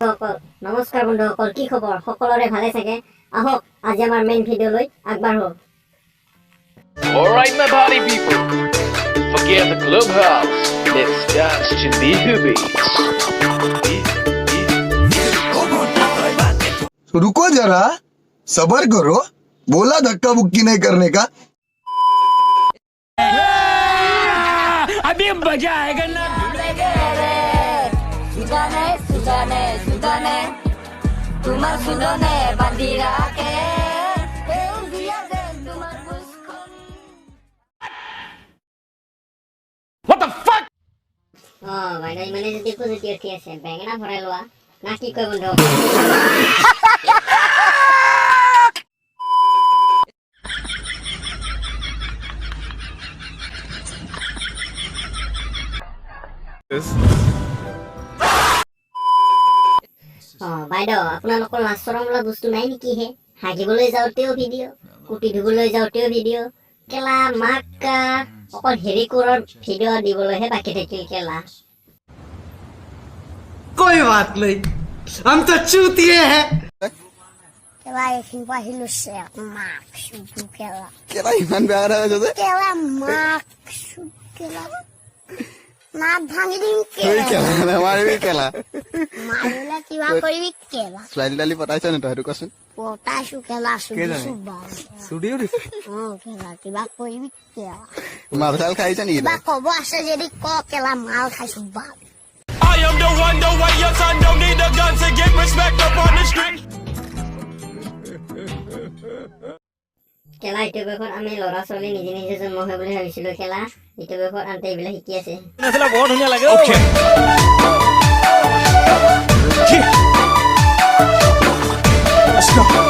নমস্কাৰ বন্ধুসকল, কি খবৰ? সকলোৰে ভালে চাগে? আহক আজি আমাৰ main ভিডিঅ'লৈ আগবাঢ়ো। Alright, my party people, forget the clubhouse. Let's dance to the beats. रुको जरा, सबर करो। बोला धक्का बुक्की नहीं करने का। अभी मजा आएगा ना। सुजाने तुम्हार सुजाने बांधी राखे What the fuck? বাইদেউ ইমানে যদি পজিটিভ উঠি আছে, বেঙেনা ভৰাই লোৱা না কি কয় বন্ধু? বাইদেউ আপোনালোকৰ লাষ্টৰম বোলা বস্তু নাই নেকি হে? হাগিবলৈ যাওঁতেও ভিডিঅ', কুটি ধুবলৈ যাওঁতেও ভিডিঅ', কেলা মাক্কা অকল হেৰি কোৰৰ ভিডিঅ' দিবলৈহে বাকী থাকিল কেলা। कोई बात नहीं, हम तो चूतिए हैं। Kela ikin pahilussa ja maksu kela. केला इमान प्यारा है जैसे Kela maksu kela. Na bhangidin kela. केला हमारे भी केला Marula kiba koribi kela. Style डाली पता है ना तो कसम Potashu kela suba. Studio Kela kiba koribi kela. मार्शल खाई जानी Kiba kobo asa jadi ko kela mal khasu ba. I am the one, the way your son don't need a gun to get respect up on the street. কেলা এইটো বয়সত আমি ল'ৰা ছোৱালী নিজে নিজে জন্ম হয় বুলি ভাবিছিলো, কেলা এইটো বয়সত আনতে এইবিলাক শিকি আছে। বৰ ধুনীয়া লাগে। Okay. Let's go.